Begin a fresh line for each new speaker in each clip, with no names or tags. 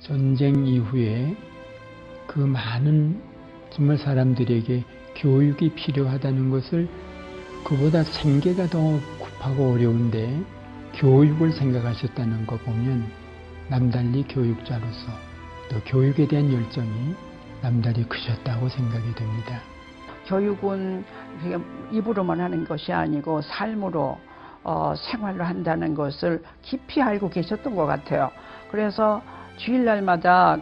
전쟁 이후에 그 많은 정말 사람들에게 교육이 필요하다는 것을 그보다 생계가 더 급하고 어려운데 교육을 생각하셨다는 거 보면 남달리 교육자로서 또 교육에 대한 열정이 남달리 크셨다고 생각이 됩니다.
교육은 그냥 입으로만 하는 것이 아니고 삶으로 생활로 한다는 것을 깊이 알고 계셨던 것 같아요. 그래서 주일날마다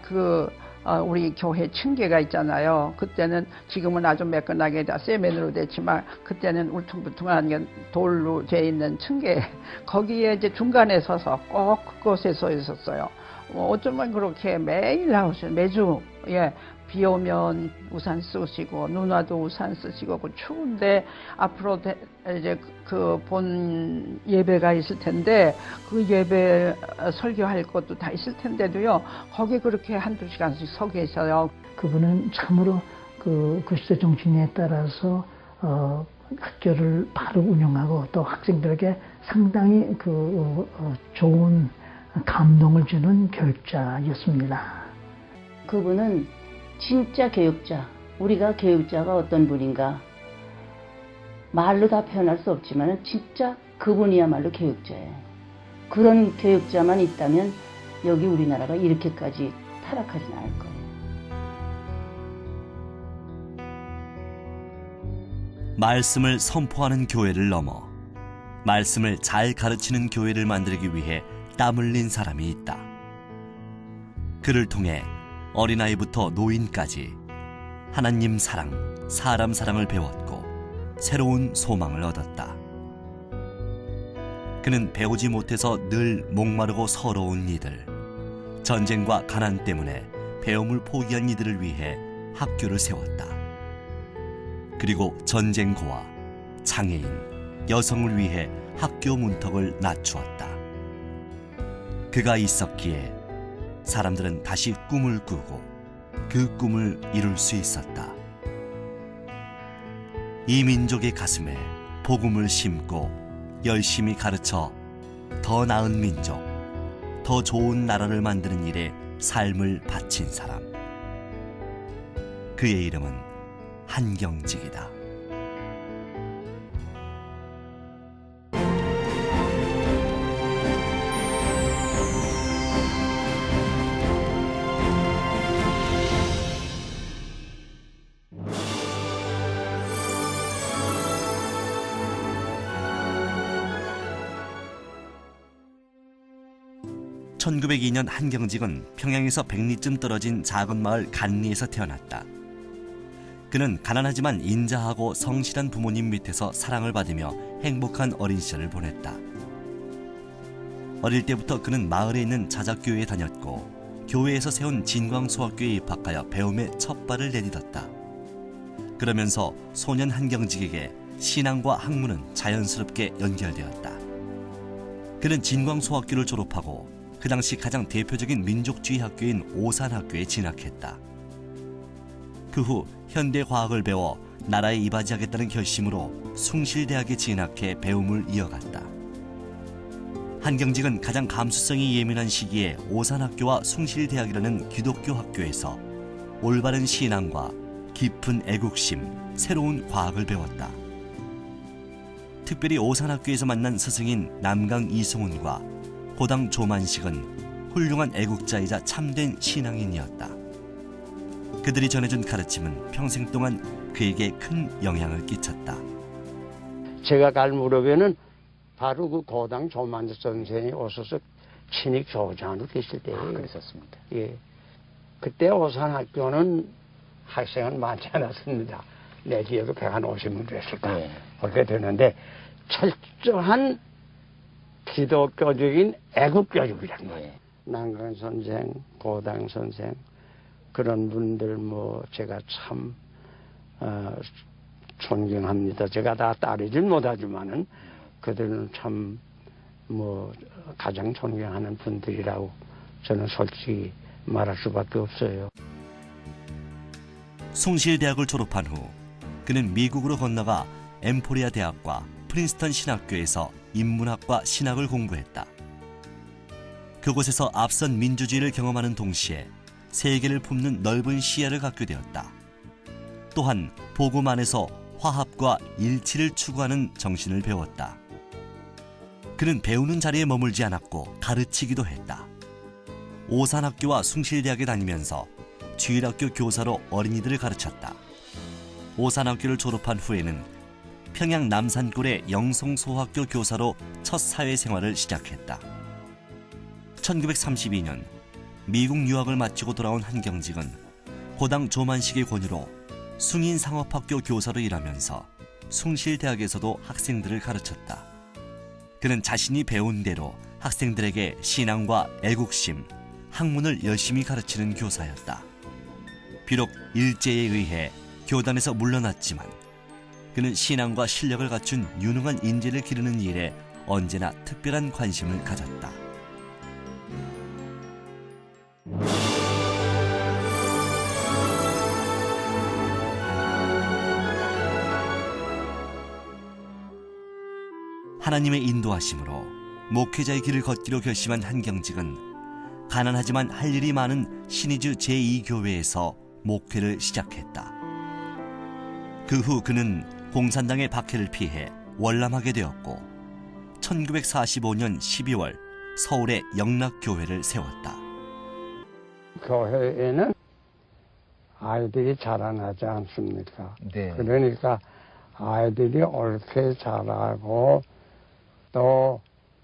우리 교회 층계가 있잖아요. 그때는 지금은 아주 매끈하게 다 세면으로 됐지만 그때는 울퉁불퉁한 돌로 돼 있는 층계, 거기에 이제 중간에 서서 꼭 그곳에 서 있었어요. 어쩌면 그렇게 매일 나오셔요. 매주. 예. 비 오면 우산 쓰시고 눈 와도 우산 쓰시고 추운데 앞으로 이제 그 본 예배가 있을 텐데 그 예배 설교할 것도 다 있을 텐데도요, 거기 그렇게 한두 시간씩 서 계셔요.
그분은 참으로 그 시대 정신에 따라서 학교를 바로 운영하고 또 학생들에게 상당히 좋은 감동을 주는 교육자였습니다.
그분은 진짜 교육자, 우리가 교육자가 어떤 분인가 말로 다 표현할 수 없지만 진짜 그분이야말로 교육자예요. 그런 교육자만 있다면 여기 우리나라가 이렇게까지 타락하진 않을 거예요.
말씀을 선포하는 교회를 넘어 말씀을 잘 가르치는 교회를 만들기 위해 땀 흘린 사람이 있다. 그를 통해 어린아이부터 노인까지 하나님 사랑, 사람 사랑을 배웠고 새로운 소망을 얻었다. 그는 배우지 못해서 늘 목마르고 서러운 이들, 전쟁과 가난 때문에 배움을 포기한 이들을 위해 학교를 세웠다. 그리고 전쟁고와 장애인, 여성을 위해 학교 문턱을 낮추었다. 그가 있었기에 사람들은 다시 꿈을 꾸고 그 꿈을 이룰 수 있었다. 이 민족의 가슴에 복음을 심고 열심히 가르쳐 더 나은 민족, 더 좋은 나라를 만드는 일에 삶을 바친 사람. 그의 이름은 한경직이다. (1902년) 한경직은 평양에서 100리쯤 떨어진 작은 마을 간리에서 태어났다. 그는 가난하지만 인자하고 성실한 부모님 밑에서 사랑을 받으며 행복한 어린 시절을 보냈다. 어릴 때부터 그는 마을에 있는 자작교회에 다녔고 교회에서 세운 진광소학교에 입학하여 배움에 첫 발을 내딛었다. 그러면서 소년 한경직에게 신앙과 학문은 자연스럽게 연결되었다. 그는 진광소학교를 졸업하고 그 당시 가장 대표적인 민족주의 학교인 오산학교에 진학했다. 그 후 현대과학을 배워 나라에 이바지하겠다는 결심으로 숭실대학에 진학해 배움을 이어갔다. 한경직은 가장 감수성이 예민한 시기에 오산학교와 숭실대학이라는 기독교 학교에서 올바른 신앙과 깊은 애국심, 새로운 과학을 배웠다. 특별히 오산학교에서 만난 스승인 남강 이승훈과 고당 조만식은 훌륭한 애국자이자 참된 신앙인이었다. 그들이 전해준 가르침은 평생 동안 그에게 큰 영향을 끼쳤다.
제가 갈 무렵에는 바로 그 고당 조만식 선생이 오셔서 친히 교장으로 계실 때예요.
그랬었습니다.
예. 그때 오산학교는 학생은 많지 않았습니다. 내 기억에 150명 됐을까.
네.
그렇게 되는데 철저한 기독교적인 애국교육이란 말이에요. 남강 선생, 고당 선생 그런 분들 제가 참 존경합니다. 제가 다 따르진 못하지만은 그들은 참 가장 존경하는 분들이라고 저는 솔직히 말할 수밖에 없어요.
숭실대학을 졸업한 후 그는 미국으로 건너가 엠포리아 대학과 프린스턴 신학교에서 인문학과 신학을 공부했다. 그곳에서 앞선 민주주의를 경험하는 동시에 세계를 품는 넓은 시야를 갖게 되었다. 또한 복음 안에서 화합과 일치를 추구하는 정신을 배웠다. 그는 배우는 자리에 머물지 않았고 가르치기도 했다. 오산학교와 숭실대학에 다니면서 주일학교 교사로 어린이들을 가르쳤다. 오산학교를 졸업한 후에는 평양 남산골의 영성소학교 교사로 첫 사회생활을 시작했다. 1932년 미국 유학을 마치고 돌아온 한경직은 고당 조만식의 권유로 숭인상업학교 교사로 일하면서 숭실대학에서도 학생들을 가르쳤다. 그는 자신이 배운 대로 학생들에게 신앙과 애국심, 학문을 열심히 가르치는 교사였다. 비록 일제에 의해 교단에서 물러났지만 그는 신앙과 실력을 갖춘 유능한 인재를 기르는 일에 언제나 특별한 관심을 가졌다. 하나님의 인도하심으로 목회자의 길을 걷기로 결심한 한경직은 가난하지만 할 일이 많은 신의주 제2교회에서 목회를 시작했다. 그 후 그는 공산당의 박해를 피해 월남하게 되었고 1945년 12월 서울의 영락교회를 세웠다.
교회에는 아이들이 자라나지 않습니까?
네.
그러니까 아이들이 옳게 자라고 또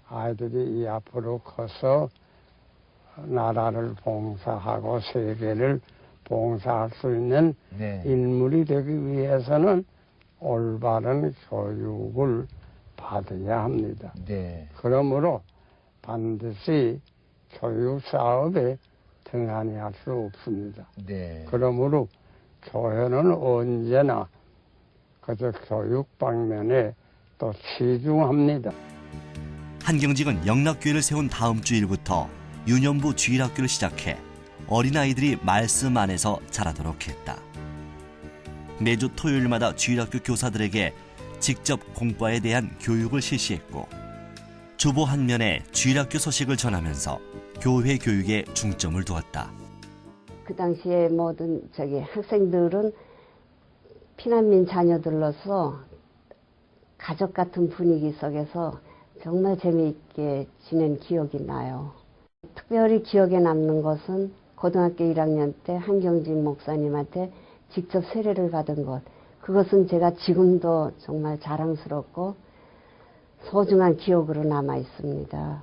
아이들이 이 앞으로 커서 나라를 봉사하고 세계를 봉사할 수 있는
네.
인물이 되기 위해서는 올바른 교육을 받아야 합니다.
네.
그러므로 반드시 교육 사업에 등한히 할 수 없습니다.
네.
그러므로 교회는 언제나 그저 교육 방면에 또 치중합니다.
한경직은 영락교회를 세운 다음 주일부터 유년부 주일학교를 시작해 어린아이들이 말씀 안에서 자라도록 했다. 매주 토요일마다 주일학교 교사들에게 직접 공과에 대한 교육을 실시했고 주보 한 면에 주일학교 소식을 전하면서 교회 교육에 중점을 두었다.
그 당시에 모든 학생들은 피난민 자녀들로서 가족 같은 분위기 속에서 정말 재미있게 지낸 기억이 나요. 특별히 기억에 남는 것은 고등학교 1학년 때 한경직 목사님한테 직접 세례를 받은 것. 그것은 제가 지금도 정말 자랑스럽고 소중한 기억으로 남아 있습니다.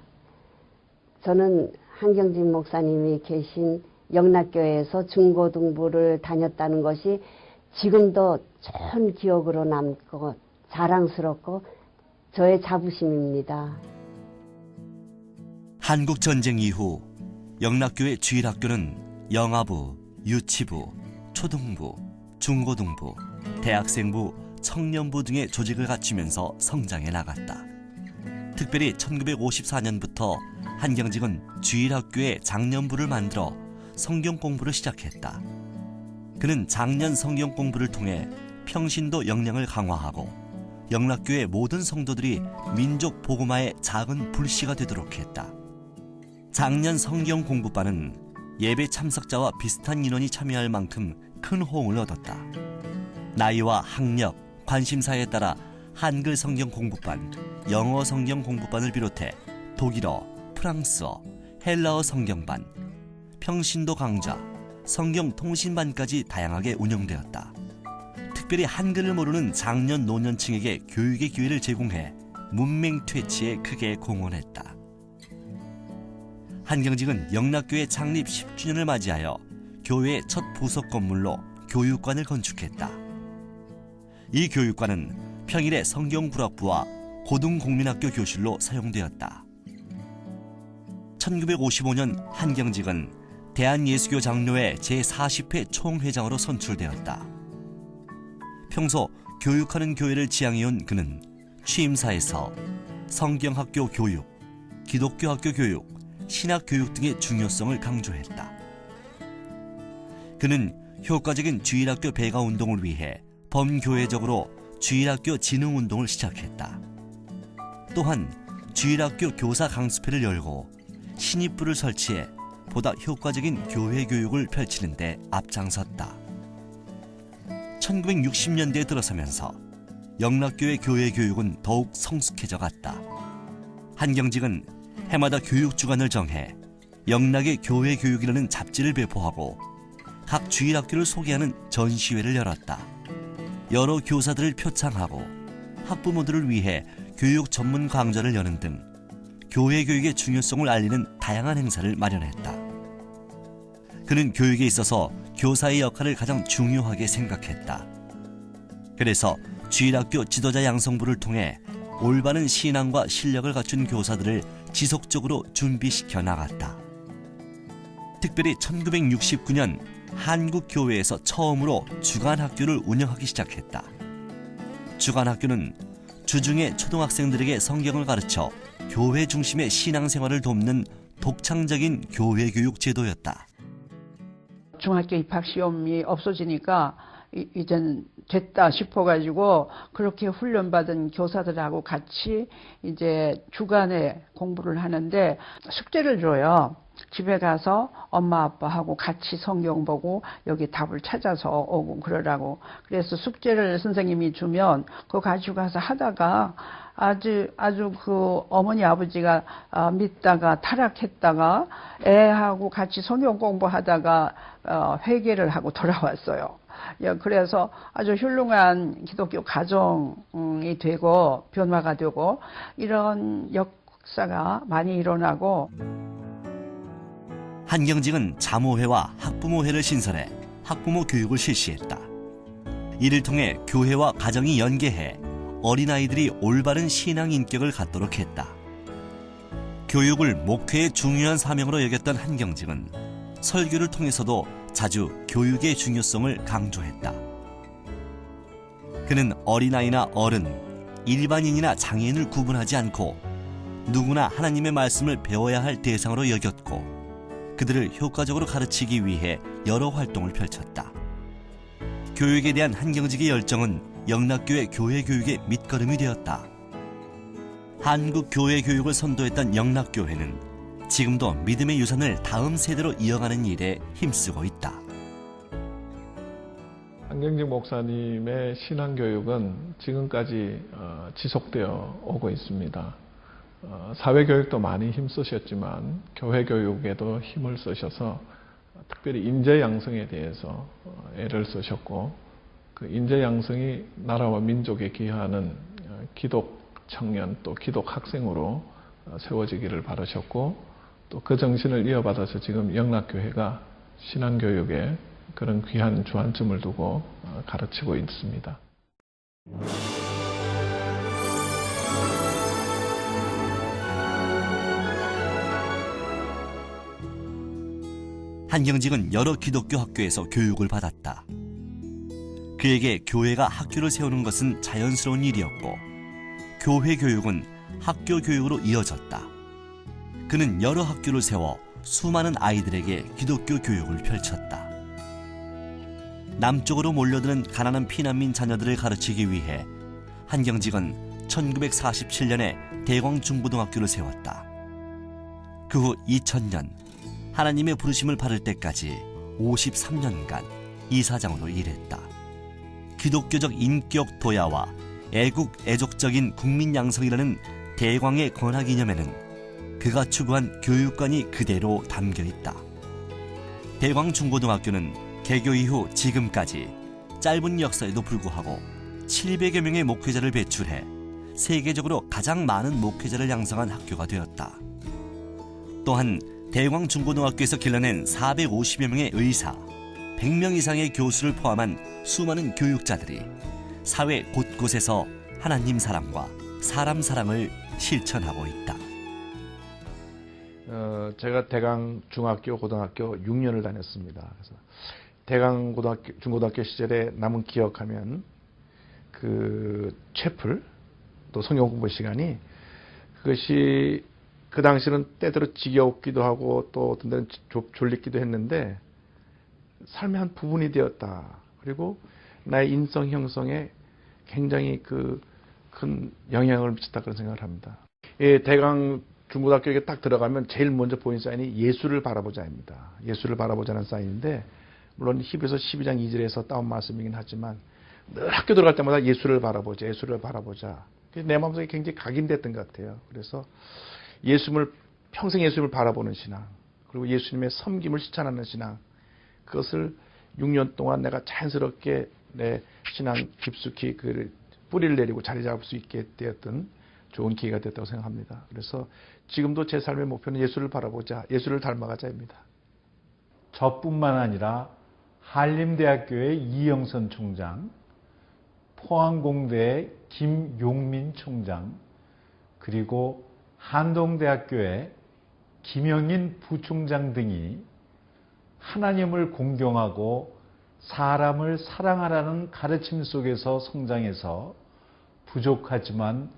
저는 한경직 목사님이 계신 영락교회에서 중고등부를 다녔다는 것이 지금도 좋은 기억으로 남고 자랑스럽고 저의 자부심입니다.
한국전쟁 이후 영락교회 주일학교는 영아부, 유치부, 초등부, 중고등부, 대학생부, 청년부 등의 조직을 갖추면서 성장해 나갔다. 특별히 1954년부터 한경직은 주일학교에 장년부를 만들어 성경 공부를 시작했다. 그는 장년 성경 공부를 통해 평신도 역량을 강화하고 영락교회 모든 성도들이 민족 복음화의 작은 불씨가 되도록 했다. 장년 성경 공부반은 예배 참석자와 비슷한 인원이 참여할 만큼 큰 호응을 얻었다. 나이와 학력, 관심사에 따라 한글 성경 공부반, 영어 성경 공부반을 비롯해 독일어, 프랑스어, 헬라어 성경반, 평신도 강좌, 성경 통신반까지 다양하게 운영되었다. 특별히 한글을 모르는 장년 노년층에게 교육의 기회를 제공해 문맹 퇴치에 크게 공헌했다. 한경직은 영락교회 창립 10주년을 맞이하여 교회의 첫 부속 건물로 교육관을 건축했다. 이 교육관은 평일에 성경구락부와 고등국민학교 교실로 사용되었다. 1955년 한경직은 대한예수교 장로회 제40회 총회장으로 선출되었다. 평소 교육하는 교회를 지향해온 그는 취임사에서 성경학교 교육, 기독교학교 교육, 신학교육 등의 중요성을 강조했다. 그는 효과적인 주일학교 배가 운동을 위해 범교회적으로 주일학교 진흥운동을 시작했다. 또한 주일학교 교사 강습회를 열고 신입부를 설치해 보다 효과적인 교회 교육을 펼치는 데 앞장섰다. 1960년대에 들어서면서 영락교회 교회 교육은 더욱 성숙해져 갔다. 한경직은 해마다 교육 주간을 정해 영락의 교회 교육이라는 잡지를 배포하고 각 주일학교를 소개하는 전시회를 열었다. 여러 교사들을 표창하고 학부모들을 위해 교육 전문 강좌를 여는 등 교회 교육의 중요성을 알리는 다양한 행사를 마련했다. 그는 교육에 있어서 교사의 역할을 가장 중요하게 생각했다. 그래서 주일학교 지도자 양성부를 통해 올바른 신앙과 실력을 갖춘 교사들을 지속적으로 준비시켜 나갔다. 특별히 1969년 한국교회에서 처음으로 주간학교를 운영하기 시작했다. 주간학교는 주중에 초등학생들에게 성경을 가르쳐 교회 중심의 신앙생활을 돕는 독창적인 교회 교육 제도였다.
중학교 입학 시험이 없어지니까 이젠 됐다 싶어가지고 그렇게 훈련받은 교사들하고 같이 이제 주간에 공부를 하는데 숙제를 줘요. 집에 가서 엄마 아빠하고 같이 성경 보고 여기 답을 찾아서 오고 그러라고. 그래서 숙제를 선생님이 주면 그거 가지고 가서 하다가 아주 그 어머니 아버지가 믿다가 타락했다가 애하고 같이 성경 공부하다가 회개를 하고 돌아왔어요. 그래서 아주 훌륭한 기독교 가정이 되고 변화가 되고 이런 역사가 많이 일어나고.
한경직은 자모회와 학부모회를 신설해 학부모 교육을 실시했다. 이를 통해 교회와 가정이 연계해 어린아이들이 올바른 신앙 인격을 갖도록 했다. 교육을 목회의 중요한 사명으로 여겼던 한경직은 설교를 통해서도 자주 교육의 중요성을 강조했다. 그는 어린아이나 어른, 일반인이나 장애인을 구분하지 않고 누구나 하나님의 말씀을 배워야 할 대상으로 여겼고 그들을 효과적으로 가르치기 위해 여러 활동을 펼쳤다. 교육에 대한 한경직의 열정은 영락교회 교회 교육의 밑거름이 되었다. 한국 교회 교육을 선도했던 영락교회는 지금도 믿음의 유산을 다음 세대로 이어가는 일에 힘쓰고 있다.
한경직 목사님의 신앙교육은 지금까지 지속되어 오고 있습니다. 사회교육도 많이 힘쓰셨지만 교회교육에도 힘을 쓰셔서 특별히 인재 양성에 대해서 애를 쓰셨고 그 인재 양성이 나라와 민족에 기여하는 기독 청년 또 기독 학생으로 세워지기를 바라셨고 또 그 정신을 이어받아서 지금 영락교회가 신앙교육에 그런 귀한 주안점을 두고 가르치고 있습니다.
한경직은 여러 기독교 학교에서 교육을 받았다. 그에게 교회가 학교를 세우는 것은 자연스러운 일이었고 교회 교육은 학교 교육으로 이어졌다. 그는 여러 학교를 세워 수많은 아이들에게 기독교 교육을 펼쳤다. 남쪽으로 몰려드는 가난한 피난민 자녀들을 가르치기 위해 한경직은 1947년에 대광중고등학교를 세웠다. 그 후 2000년 하나님의 부르심을 받을 때까지 53년간 이사장으로 일했다. 기독교적 인격 도야와 애국 애족적인 국민 양성이라는 대광의 권학 이념에는 그가 추구한 교육관이 그대로 담겨 있다. 대광중고등학교는 개교 이후 지금까지 짧은 역사에도 불구하고 700여 명의 목회자를 배출해 세계적으로 가장 많은 목회자를 양성한 학교가 되었다. 또한 대광중고등학교에서 길러낸 450여 명의 의사, 100명 이상의 교수를 포함한 수많은 교육자들이 사회 곳곳에서 하나님 사랑과 사람 사랑을 실천하고 있다.
제가 대강 중학교, 고등학교 6년을 다녔습니다. 그래서 대강 중고등학교 시절에 남은 기억하면 그 채플 또 성경 공부 시간이 그것이 그 당시는 때때로 지겹기도 하고 또 어떤 데는 졸리기도 했는데 삶의 한 부분이 되었다. 그리고 나의 인성 형성에 굉장히 그 큰 영향을 미쳤다 그런 생각을 합니다. 예, 대강 중고등학교에 딱 들어가면 제일 먼저 보이는 사인이 예수를 바라보자입니다. 예수를 바라보자는 사인인데 물론 히브리서 12장 2절에서 따온 말씀이긴 하지만 늘 학교 들어갈 때마다 예수를 바라보자, 예수를 바라보자. 내 마음속에 굉장히 각인됐던 것 같아요. 그래서 평생 예수님을 바라보는 신앙, 그리고 예수님의 섬김을 실천하는 신앙, 그것을 6년 동안 내가 자연스럽게 내 신앙 깊숙이 그 뿌리를 내리고 자리 잡을 수 있게 되었던 좋은 기회가 됐다고 생각합니다. 그래서 지금도 제 삶의 목표는 예수를 바라보자, 예수를 닮아가자입니다.
저뿐만 아니라 한림대학교의 이영선 총장, 포항공대의 김용민 총장, 그리고 한동대학교의 김영인 부총장 등이 하나님을 공경하고 사람을 사랑하라는 가르침 속에서 성장해서 부족하지만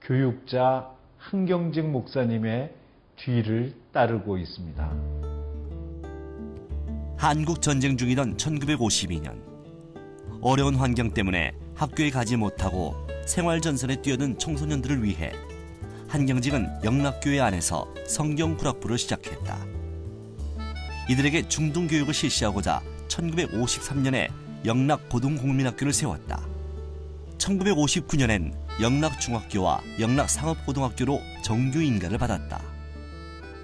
교육자 한경직 목사님의 뒤를 따르고 있습니다.
한국 전쟁 중이던 1952년 어려운 환경 때문에 학교에 가지 못하고 생활전선에 뛰어든 청소년들을 위해 한경직은 영락교회 안에서 성경구락부를 시작했다. 이들에게 중등교육을 실시하고자 1953년에 영락고등국민학교를 세웠다. 1959년엔 영락중학교와 영락상업고등학교로 정규 인가를 받았다.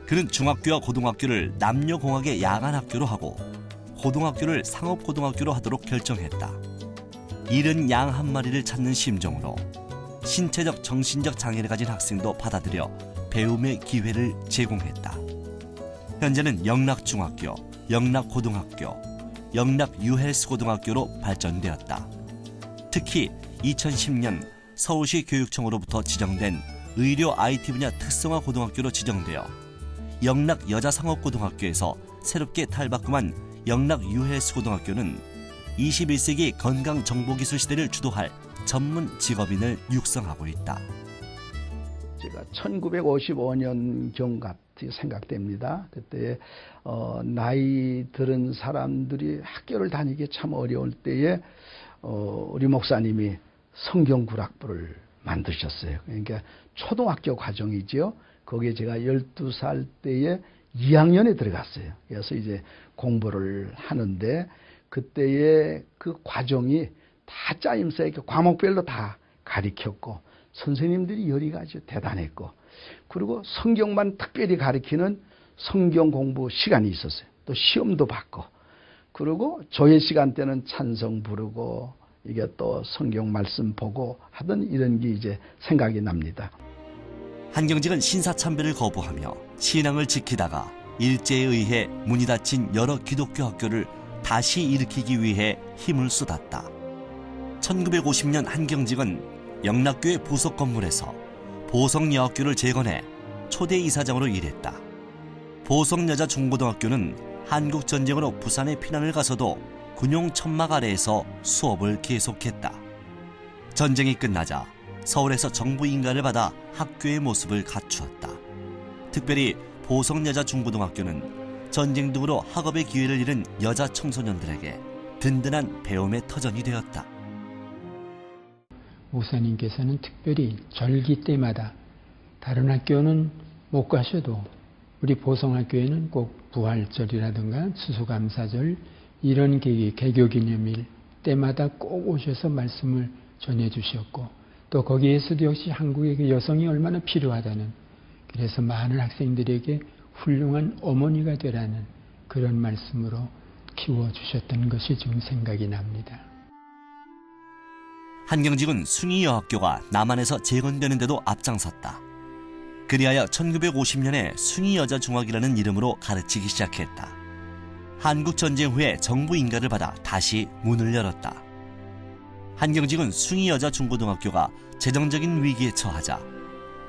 그는 중학교와 고등학교를 남녀공학의 야간학교로 하고 고등학교를 상업고등학교로 하도록 결정했다. 잃은 양 한 마리를 찾는 심정으로 신체적 정신적 장애를 가진 학생도 받아들여 배움의 기회를 제공했다. 현재는 영락중학교, 영락고등학교, 영락유헬스고등학교로 발전되었다. 특히 2010년 서울시 교육청으로부터 지정된 의료 IT 분야 특성화 고등학교로 지정되어 영락여자상업고등학교에서 새롭게 탈바꿈한 영락유헬스고등학교는 21세기 건강정보기술 시대를 주도할 전문 직업인을 육성하고 있다.
제가 1955년경 같이 생각됩니다. 그때 나이 들은 사람들이 학교를 다니기 참 어려울 때에 우리 목사님이 성경구락부를 만드셨어요. 그러니까 초등학교 과정이죠. 거기에 제가 12살 때에 2학년에 들어갔어요. 그래서 이제 공부를 하는데 그때의 그 과정이 다 짜임새 있게 과목별로 다 가르쳤고 선생님들이 열의가 아주 대단했고 그리고 성경만 특별히 가르치는 성경 공부 시간이 있었어요. 또 시험도 받고 그리고 조회 시간 때는 찬송 부르고 이게 또 성경 말씀 보고 하던 이런 게 이제 생각이 납니다.
한경직은 신사참배를 거부하며 신앙을 지키다가 일제에 의해 문이 닫힌 여러 기독교 학교를 다시 일으키기 위해 힘을 쏟았다. 1950년 한경직은 영락교회 부속 건물에서 보성여학교를 재건해 초대 이사장으로 일했다. 보성여자중고등학교는 한국전쟁으로 부산에 피난을 가서도 군용 천막 아래에서 수업을 계속했다. 전쟁이 끝나자 서울에서 정부 인가를 받아 학교의 모습을 갖추었다. 특별히 보성여자중고등학교는 전쟁 등으로 학업의 기회를 잃은 여자 청소년들에게 든든한 배움의 터전이 되었다.
목사님께서는 특별히 절기 때마다 다른 학교는 못 가셔도 우리 보성학교에는 꼭 부활절이라든가 추수감사절 이런 개교기념일 때마다 꼭 오셔서 말씀을 전해주셨고 또 거기에서도 역시 한국의 그 여성이 얼마나 필요하다는 그래서 많은 학생들에게 훌륭한 어머니가 되라는 그런 말씀으로 키워주셨던 것이 지금 생각이 납니다.
한경직은 숭의여학교가 남한에서 재건되는 데도 앞장섰다. 그리하여 1950년에 숭의여자중학이라는 이름으로 가르치기 시작했다. 한국전쟁 후에 정부 인가를 받아 다시 문을 열었다. 한경직은 숭의여자중고등학교가 재정적인 위기에 처하자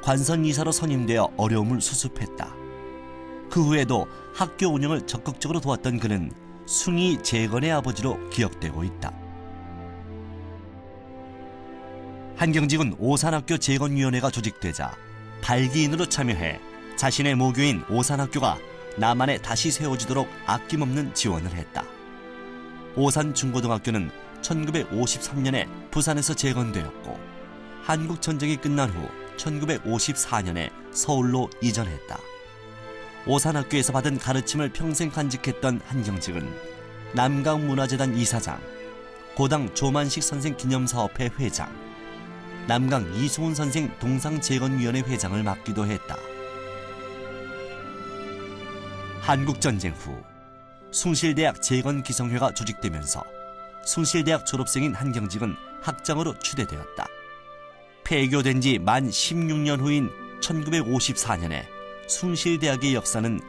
관선이사로 선임되어 어려움을 수습했다. 그 후에도 학교 운영을 적극적으로 도왔던 그는 숭의 재건의 아버지로 기억되고 있다. 한경직은 오산학교 재건위원회가 조직되자 발기인으로 참여해 자신의 모교인 오산학교가 남한에 다시 세워지도록 아낌없는 지원을 했다. 오산중고등학교는 1953년에 부산에서 재건되었고 한국전쟁이 끝난 후 1954년에 서울로 이전했다. 오산학교에서 받은 가르침을 평생 간직했던 한경직은 남강문화재단 이사장, 고당 조만식 선생 기념사업회 회장, 남강 이승훈 선생 동상재건위원회 회장을 맡기도 했다. 한국전쟁 후 숭실대학 재건기성회가 조직되면서 숭실대학 졸업생인 한경직은 학장으로 추대되었다. 폐교된 지 만 16년 후인 1954년에 숭실대학의 역사는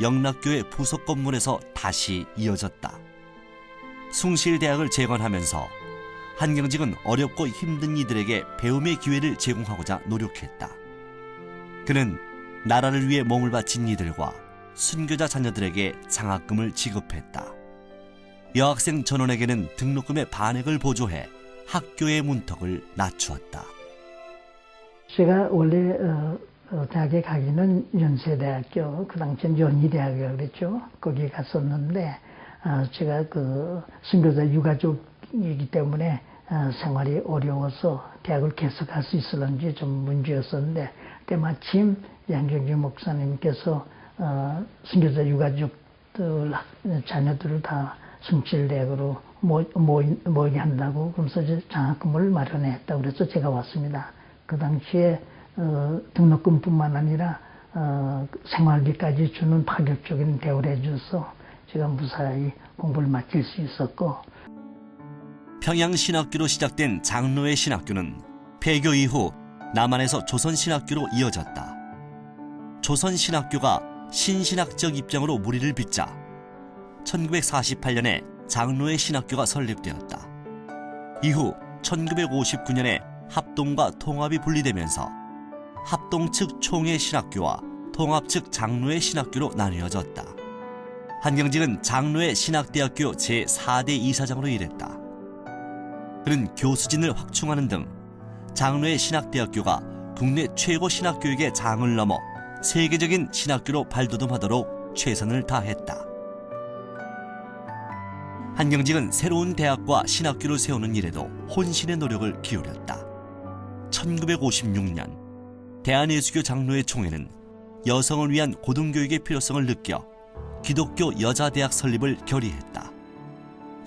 영락교회 부속 건물에서 다시 이어졌다. 숭실대학을 재건하면서 한경직은 어렵고 힘든 이들에게 배움의 기회를 제공하고자 노력했다. 그는 나라를 위해 몸을 바친 이들과 순교자 자녀들에게 장학금을 지급했다. 여학생 전원에게는 등록금의 반액을 보조해 학교의 문턱을 낮추었다.
제가 원래 대학에 가기는 연세대학교, 그 당시엔 연희대학이라고 그랬죠. 거기 갔었는데 제가 그 순교자 유가족이기 때문에 생활이 어려워서 대학을 계속할 수 있을런지 좀 문제였었는데 그때 마침 양경직 목사님께서 순교자 유가족들 자녀들을 다 숭실대학으로 모이게 한다고 그러면서 이제 장학금을 마련했다고 그래서 제가 왔습니다. 그 당시에 등록금뿐만 아니라 생활비까지 주는 파격적인 대우를 해줘서 제가 무사히 공부를 마칠 수 있었고,
평양신학교로 시작된 장로회 신학교는 폐교 이후 남한에서 조선신학교로 이어졌다. 조선신학교가 신신학적 입장으로 무리를 빚자 1948년에 장로회 신학교가 설립되었다. 이후 1959년에 합동과 통합이 분리되면서 합동 측 총회 신학교와 통합 측 장로회 신학교로 나뉘어졌다. 한경직은 장로회 신학대학교 제4대 이사장으로 일했다. 그는 교수진을 확충하는 등 장로회 신학대학교가 국내 최고 신학교육의 장을 넘어 세계적인 신학교로 발돋움하도록 최선을 다했다. 한경직은 새로운 대학과 신학교를 세우는 일에도 혼신의 노력을 기울였다. 1956년 대한예수교 장로회 총회는 여성을 위한 고등교육의 필요성을 느껴 기독교 여자대학 설립을 결의했다.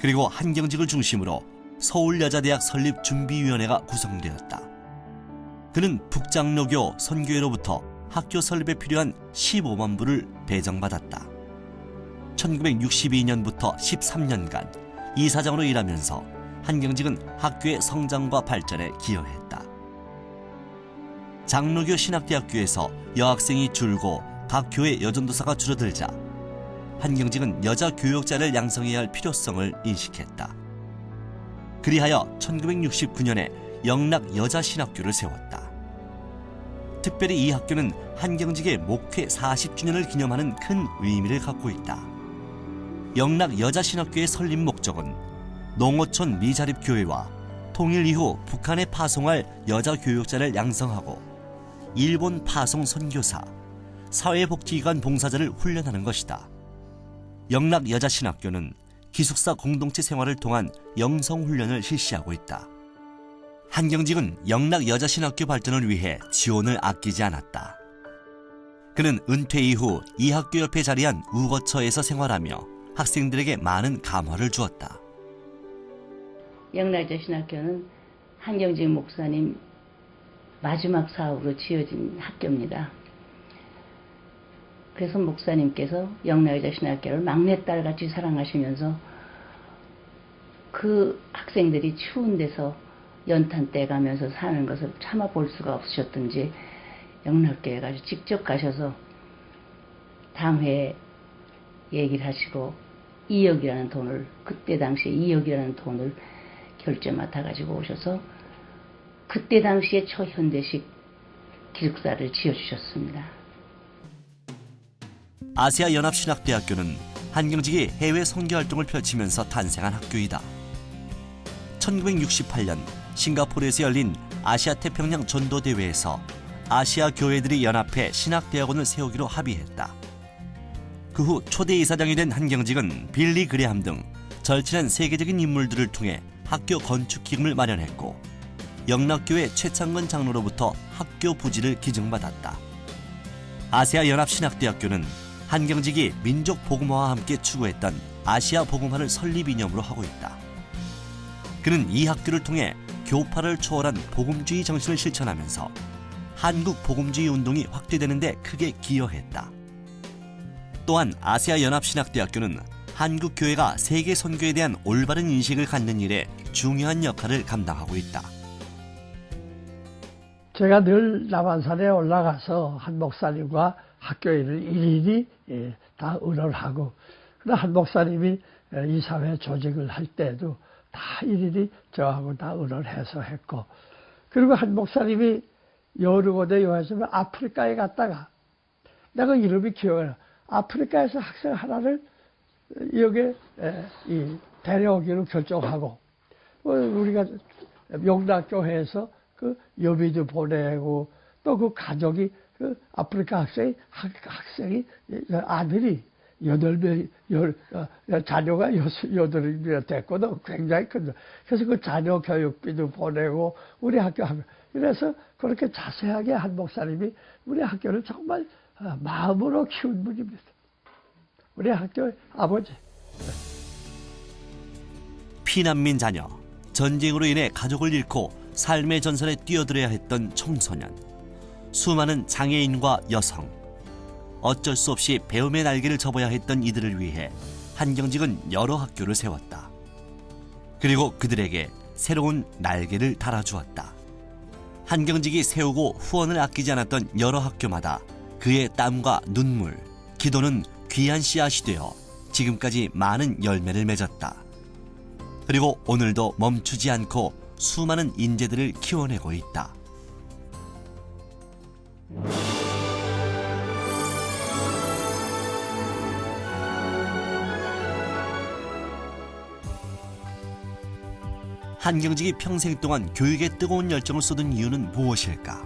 그리고 한경직을 중심으로 서울여자대학 설립준비위원회가 구성되었다. 그는 북장로교 선교회로부터 학교 설립에 필요한 15만 불을 배정받았다. 1962년부터 13년간 이사장으로 일하면서 한경직은 학교의 성장과 발전에 기여했다. 장로교 신학대학교에서 여학생이 줄고 각 교회 여전도사가 줄어들자 한경직은 여자 교역자를 양성해야 할 필요성을 인식했다. 그리하여 1969년에 영락 여자신학교를 세웠다. 특별히 이 학교는 한경직의 목회 40주년을 기념하는 큰 의미를 갖고 있다. 영락 여자신학교의 설립 목적은 농어촌 미자립교회와 통일 이후 북한에 파송할 여자 교역자를 양성하고 일본 파송 선교사, 사회복지기관 봉사자를 훈련하는 것이다. 영락 여자신학교는 기숙사 공동체 생활을 통한 영성훈련을 실시하고 있다. 한경직은 영락 여자신학교 발전을 위해 지원을 아끼지 않았다. 그는 은퇴 이후 이 학교 옆에 자리한 우거처에서 생활하며 학생들에게 많은 감화를 주었다.
영락 여자신학교는 한경직 목사님 마지막 사업으로 지어진 학교입니다. 그래서 목사님께서 영락 여자신학교를 막내딸같이 사랑하시면서 그 학생들이 추운 데서 연탄 떼가면서 사는 것을 참아 볼 수가 없으셨던지 영락교회 가서 직접 가셔서 당회에 얘기를 하시고 2억이라는 돈을, 그때 당시에 2억이라는 돈을 결제 맡아가지고 오셔서 그때 당시에 초현대식 기숙사를 지어주셨습니다.
아시아연합신학대학교는 한경직이 해외 선교활동을 펼치면서 탄생한 학교이다. 1968년 싱가포르에서 열린 아시아태평양 전도대회에서 아시아 교회들이 연합해 신학대학원을 세우기로 합의했다. 그 후 초대 이사장이 된 한경직은 빌리 그레함 등 절친한 세계적인 인물들을 통해 학교 건축 기금을 마련했고 영락교회 최창건 장로로부터 학교 부지를 기증받았다. 아시아 연합신학대학교는 한경직이 민족 복음화와 함께 추구했던 아시아 복음화를 설립 이념으로 하고 있다. 그는 이 학교를 통해 교파를 초월한 복음주의 정신을 실천하면서 한국 복음주의 운동이 확대되는 데 크게 기여했다. 또한 아시아 연합신학대학교는 한국 교회가 세계 선교에 대한 올바른 인식을 갖는 일에 중요한 역할을 감당하고 있다.
제가 늘 남한산에 올라가서 한 목사님과 학교 일을 일일이 다 의논을 하고, 그러나 한 목사님이 이사회 조직을 할 때도 다 일일이 저하고 다 의논해서 했고, 그리고 한 목사님이 여러 곳에 여행하시면 아프리카에 갔다가, 내가 이름이 기억이 나. 아프리카에서 학생 하나를 여기에 데려오기로 결정하고, 우리가 용락교회에서 그 여비도 보내고, 또 그 가족이 그 아프리카 학생이 아들이 8명, 자녀가 8명이나 됐거든. 굉장히 큰. 그래서 그 자녀 교육비도 보내고, 우리 학교 하면. 그래서 그렇게 자세하게 한 목사님이 우리 학교를 정말 마음으로 키운 분입니다. 우리 학교의 아버지.
피난민 자녀, 전쟁으로 인해 가족을 잃고 삶의 전선에 뛰어들어야 했던 청소년, 수많은 장애인과 여성, 어쩔 수 없이 배움의 날개를 접어야 했던 이들을 위해 한경직은 여러 학교를 세웠다. 그리고 그들에게 새로운 날개를 달아주었다. 한경직이 세우고 후원을 아끼지 않았던 여러 학교마다 그의 땀과 눈물, 기도는 귀한 씨앗이 되어 지금까지 많은 열매를 맺었다. 그리고 오늘도 멈추지 않고 수많은 인재들을 키워내고 있다. 한경직이 평생 동안 교육에 뜨거운 열정을 쏟은 이유는 무엇일까?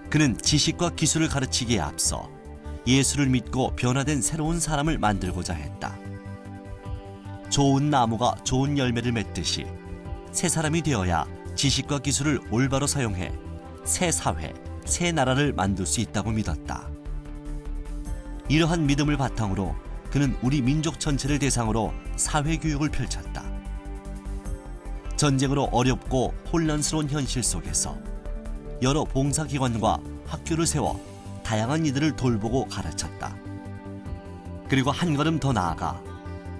그는 지식과 기술을 가르치기에 앞서 예수를 믿고 변화된 새로운 사람을 만들고자 했다. 좋은 나무가 좋은 열매를 맺듯이 새 사람이 되어야 지식과 기술을 올바로 사용해 새 사회, 새 나라를 만들 수 있다고 믿었다. 이러한 믿음을 바탕으로 그는 우리 민족 전체를 대상으로 사회교육을 펼쳤다. 전쟁으로 어렵고 혼란스러운 현실 속에서 여러 봉사기관과 학교를 세워 다양한 이들을 돌보고 가르쳤다. 그리고 한 걸음 더 나아가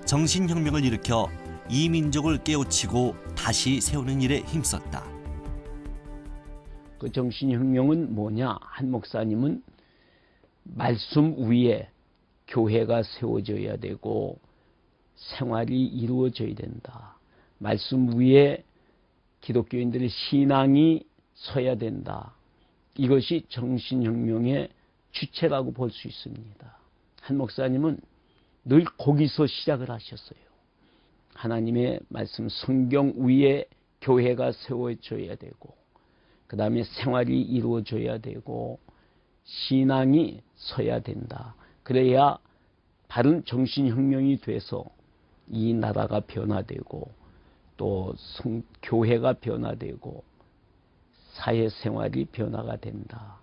정신혁명을 일으켜 이 민족을 깨우치고 다시 세우는 일에 힘썼다.
그 정신혁명은 뭐냐? 한 목사님은 말씀 위에 교회가 세워져야 되고 생활이 이루어져야 된다. 말씀 위에 기독교인들의 신앙이 서야 된다. 이것이 정신혁명의 주체라고 볼 수 있습니다. 한 목사님은 늘 거기서 시작을 하셨어요. 하나님의 말씀 성경 위에 교회가 세워져야 되고, 그 다음에 생활이 이루어져야 되고, 신앙이 서야 된다. 그래야 바른 정신혁명이 돼서 이 나라가 변화되고 또 교회가 변화되고 사회생활이 변화가 된다.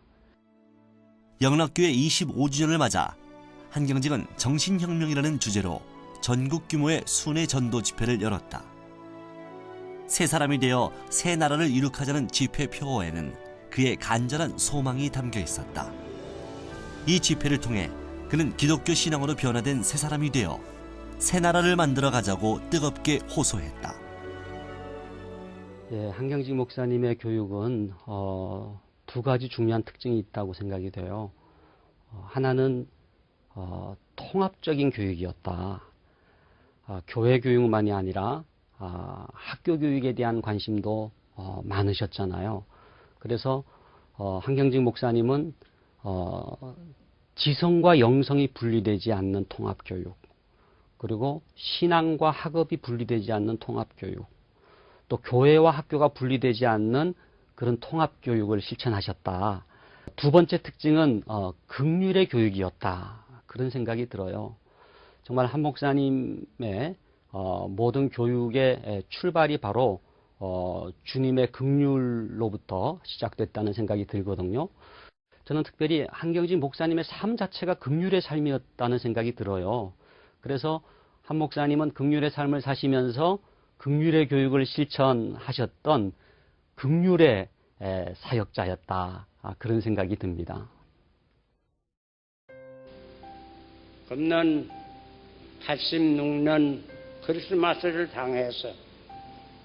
영락교회 25주년을 맞아 한경직은 정신혁명이라는 주제로 전국 규모의 순회 전도 집회를 열었다. 새 사람이 되어 새 나라를 이룩하자는 집회 표어에는 그의 간절한 소망이 담겨 있었다. 이 집회를 통해 그는 기독교 신앙으로 변화된 새 사람이 되어 새 나라를 만들어 가자고 뜨겁게 호소했다.
예, 한경직 목사님의 교육은 두 가지 중요한 특징이 있다고 생각이 돼요. 하나는 통합적인 교육이었다. 교회 교육만이 아니라 학교 교육에 대한 관심도 많으셨잖아요. 그래서 한경직 목사님은 지성과 영성이 분리되지 않는 통합교육, 그리고 신앙과 학업이 분리되지 않는 통합교육, 또 교회와 학교가 분리되지 않는 그런 통합교육을 실천하셨다. 두 번째 특징은 긍휼의 교육이었다. 그런 생각이 들어요. 정말 한 목사님의 모든 교육의 출발이 바로 주님의 긍휼로부터 시작됐다는 생각이 들거든요. 저는 특별히 한경직 목사님의 삶 자체가 긍휼의 삶이었다는 생각이 들어요. 그래서 한 목사님은 긍휼의 삶을 사시면서 긍휼의 교육을 실천하셨던 긍휼의 사역자였다. 그런 생각이 듭니다.
금년 86년 크리스마스를 당해서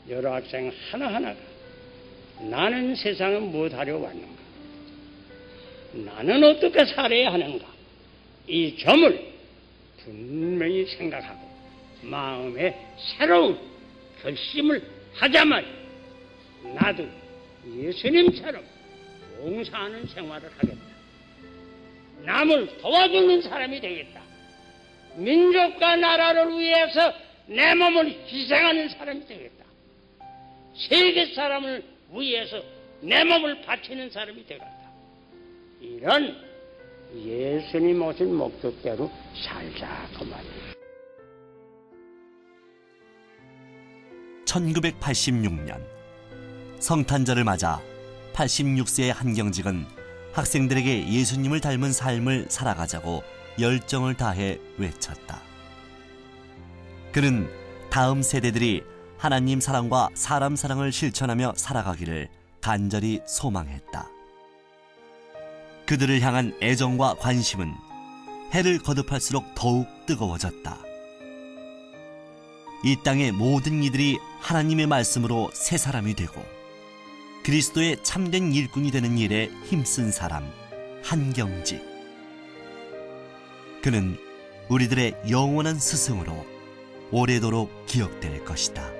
여러 학생 하나하나가 나는 세상을 무엇하려 왔는가? 나는 어떻게 살아야 하는가? 이 점을 분명히 생각하고 마음에 새로운 결심을 하자마자 나도 예수님처럼 봉사하는 생활을 하겠다. 남을 도와주는 사람이 되겠다. 민족과 나라를 위해서 내 몸을 희생하는 사람이 되겠다. 세계 사람을 위해서 내 몸을 바치는 사람이 되겠다. 이런 예수님 오신 목적대로 살자 그 말이에요.
1986년 성탄절을 맞아 86세의 한경직은 학생들에게 예수님을 닮은 삶을 살아가자고 열정을 다해 외쳤다. 그는 다음 세대들이 하나님 사랑과 사람 사랑을 실천하며 살아가기를 간절히 소망했다. 그들을 향한 애정과 관심은 해를 거듭할수록 더욱 뜨거워졌다. 이 땅의 모든 이들이 하나님의 말씀으로 새 사람이 되고 그리스도의 참된 일꾼이 되는 일에 힘쓴 사람 한경직. 그는 우리들의 영원한 스승으로 오래도록 기억될 것이다.